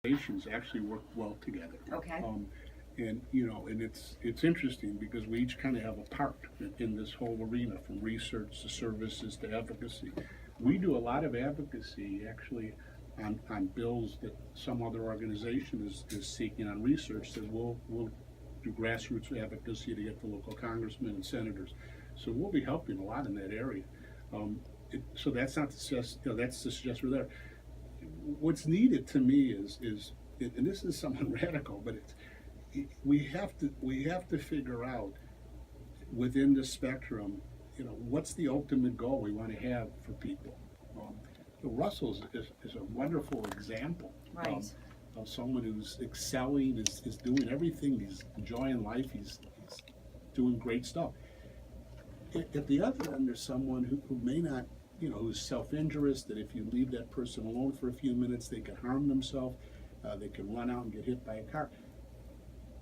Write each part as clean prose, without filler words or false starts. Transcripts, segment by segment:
organizations actually work well together. Okay. And and it's interesting because we each kind of have a part in this whole arena, from research to services to advocacy. We do a lot of advocacy actually on bills that some other organization is seeking on research that we'll do grassroots advocacy to get the local congressmen and senators. So we'll be helping a lot in that area. So that's not to suggest, that's to suggest we're there. What's needed to me is and this is somewhat radical, but we have to figure out within the spectrum, what's the ultimate goal we want to have for people. Russell is a wonderful example Right. of someone who's excelling, is doing everything, he's enjoying life, he's doing great stuff. At the other end, there's someone who may not, who's self-injurious, that if you leave that person alone for a few minutes, they can harm themselves, they can run out and get hit by a car.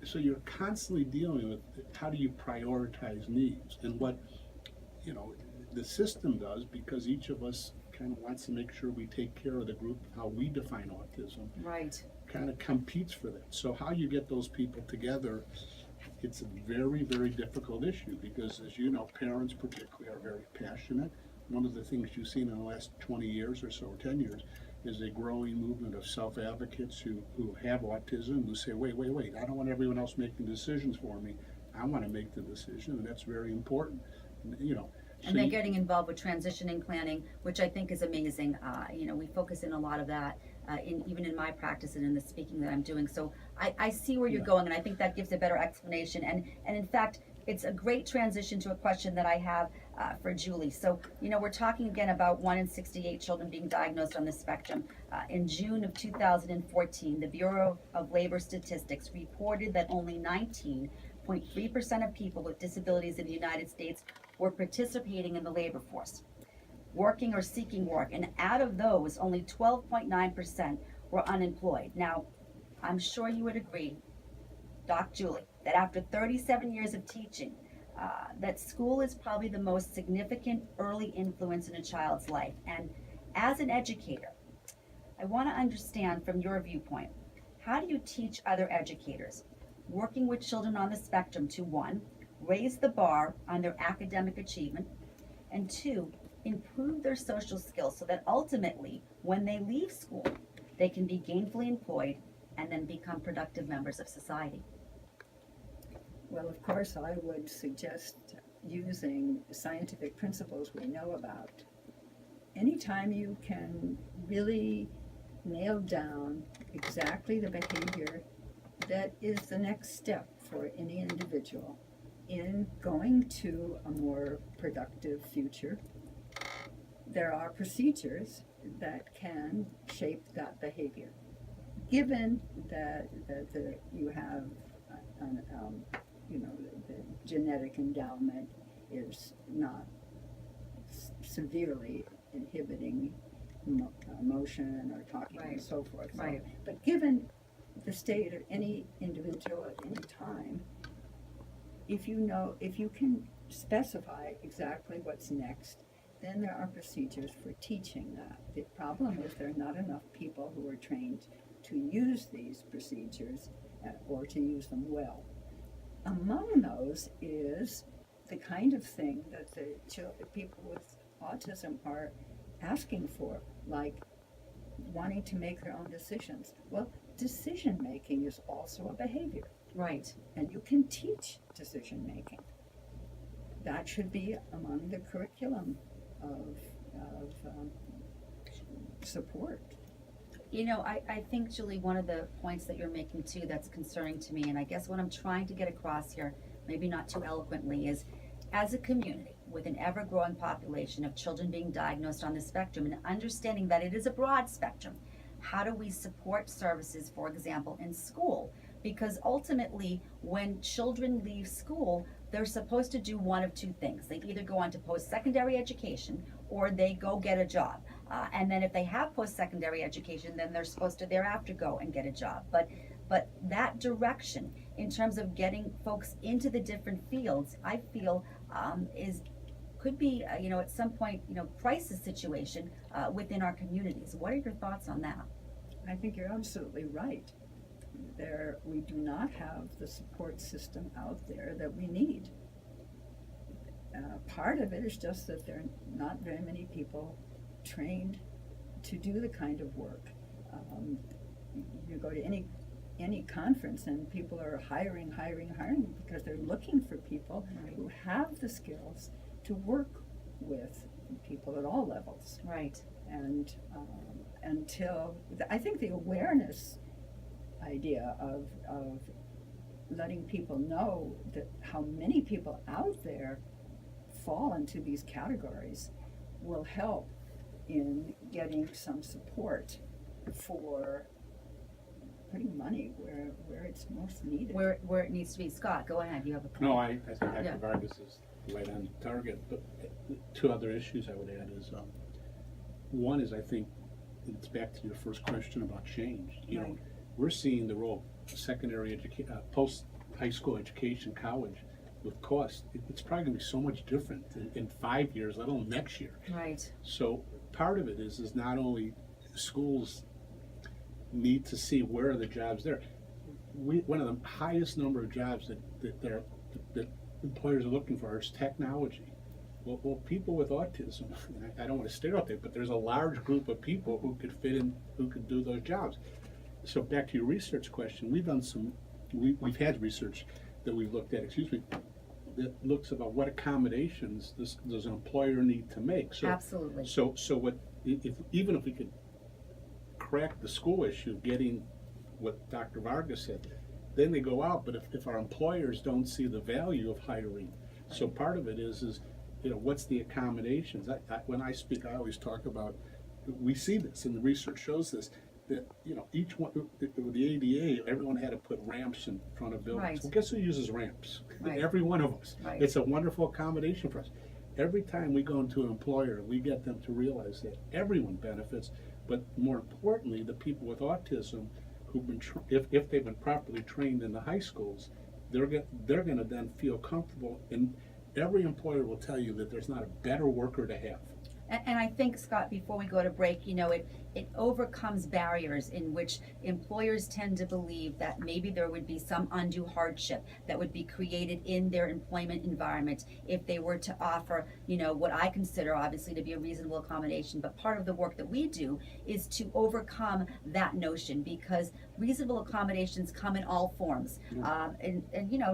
So you're constantly dealing with how do you prioritize needs, and what the system does, because each of us kind of wants to make sure we take care of the group, how we define autism, Right. kind of competes for that. So how you get those people together, it's a very, very difficult issue, because as you know, parents particularly are very passionate. One of the things you've seen in the last 20 years or so, or 10 years, is a growing movement of self-advocates who have autism, who say, wait, I don't want everyone else making decisions for me. I want to make the decision, and that's very important. So And they're getting involved with transitioning planning, which I think is amazing. We focus in a lot of that, even in my practice and in the speaking that I'm doing. So I see where you're Yeah. going, and I think that gives a better explanation. And in fact, it's a great transition to a question that I have for Julie. So, we're talking again about 1 in 68 children being diagnosed on the spectrum. In June of 2014, the Bureau of Labor Statistics reported that only 19.3% of people with disabilities in the United States were participating in the labor force, working or seeking work. And out of those, only 12.9% were unemployed. Now, I'm sure you would agree, Doc Julie, that after 37 years of teaching, that school is probably the most significant early influence in a child's life. And as an educator, I want to understand from your viewpoint, how do you teach other educators working with children on the spectrum to, one, raise the bar on their academic achievement, and two, improve their social skills so that ultimately, when they leave school, they can be gainfully employed and then become productive members of society? Well, of course, I would suggest using scientific principles we know about. Anytime you can really nail down exactly the behavior that is the next step for any individual in going to a more productive future, there are procedures that can shape that behavior. Given that you have the genetic endowment is not severely inhibiting motion or talking Right. and so forth. So, Right. but given the state of any individual at any time, if you can specify exactly what's next, then there are procedures for teaching that. The problem is there are not enough people who are trained to use these procedures or to use them well. Among those is the kind of thing that the people with autism are asking for, like wanting to make their own decisions. Well, decision making is also a behavior, Right. and you can teach decision making. That should be among the curriculum of support. I think, Julie, one of the points that you're making too that's concerning to me, and I guess what I'm trying to get across here, maybe not too eloquently, is as a community with an ever-growing population of children being diagnosed on the spectrum, and understanding that it is a broad spectrum, how do we support services, for example, in school? Because ultimately, when children leave school, they're supposed to do one of two things. They either go on to post-secondary education or they go get a job. And then if they have post-secondary education, then they're supposed to thereafter go and get a job. But that direction in terms of getting folks into the different fields, I feel could be, at some point, crisis situation within our communities. What are your thoughts on that? I think you're absolutely right. We do not have the support system out there that we need. Part of it is just that there are not very many people trained to do the kind of work. You go to any conference and people are hiring because they're looking for people who have the skills to work with people at all levels. Right. And I think the awareness idea of letting people know that how many people out there fall into these categories will help in getting some support for putting money where it's most needed. Where it needs to be. Scott, go ahead. You have a point. No, I think Dr. Yeah. Vargas is right on target, but two other issues I would add is, one is I think it's back to your first question about change. You know, Right. we're seeing the role of secondary post-high school education, college, with cost. It's probably gonna be so much different in 5 years, let alone next year. Right. So part of it is not only schools need to see where are the jobs there. One of the highest number of jobs that employers are looking for is technology. Well, people with autism, I don't want to stereotype, but there's a large group of people who could fit in, who could do those jobs. So back to your research question, we've had research that we've looked at, that looks about what accommodations does an employer need to make. So, Absolutely. So even if we could crack the school issue, getting what Dr. Vargas said, then they go out. But if our employers don't see the value of hiring, so part of it is what's the accommodations? When I speak, I always talk about, we see this, and the research shows this, that each one with the ADA, everyone had to put ramps in front of buildings. Right. Well, guess who uses ramps? Right. Every one of us. Right. It's a wonderful accommodation for us. Every time we go into an employer, we get them to realize that everyone benefits, but more importantly, the people with autism who've been, if they've been properly trained in the high schools, they're going to then feel comfortable. And every employer will tell you that there's not a better worker to have. And I think, Scott, before we go to break, it overcomes barriers in which employers tend to believe that maybe there would be some undue hardship that would be created in their employment environment if they were to offer, what I consider obviously to be a reasonable accommodation. But part of the work that we do is to overcome that notion, because reasonable accommodations come in all forms. And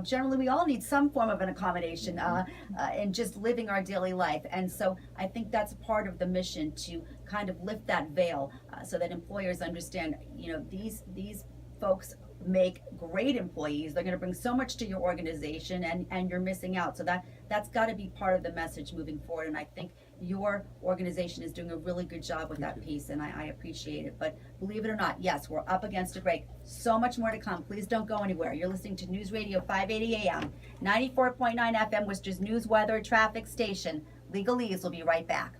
generally we all need some form of an accommodation in just living our daily life. And so I think that's part of the mission, to kind of lift that veil so that employers understand, these folks make great employees. They're going to bring so much to your organization, and you're missing out. So that's got to be part of the message moving forward. And I think your organization is doing a really good job with that piece, and I appreciate it. But believe it or not, yes, we're up against a break. So much more to come. Please don't go anywhere. You're listening to News Radio 580 AM, 94.9 FM, Worcester's news, weather, traffic station. Legalese will be right back.